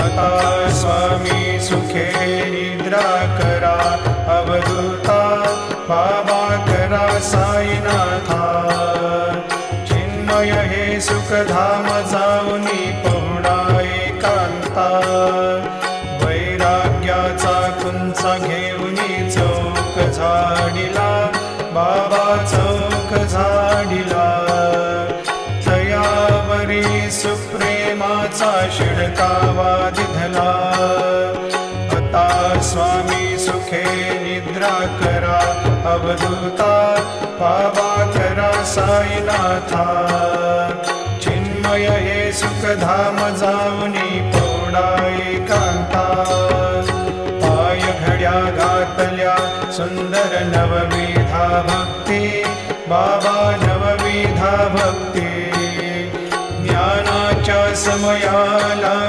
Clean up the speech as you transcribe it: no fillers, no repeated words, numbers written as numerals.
आता स्वामी सुखे निद्रा करा, अवधूता बाबा करा साईनाथा। चिन्मय हे सुखधाम जाऊनी पहुडा एकांता, वैराग्याचा कुंचा घेऊनी चौक झाडिला, बाबा चौक झाडिला। तयावरी सुप्रेमाचा शिडकावा दिधला, आता स्वामी सुखे निद्रा करा, अवधूता बाबा करा साईनाथा। चिन्मय हे सुखधाम जाऊनी पौडा एकांता, पाय घड्या घातल्या सुंदर नवविधा भक्ती, बाबा नवविधा भक्ती। ज्ञानाच्या समयाला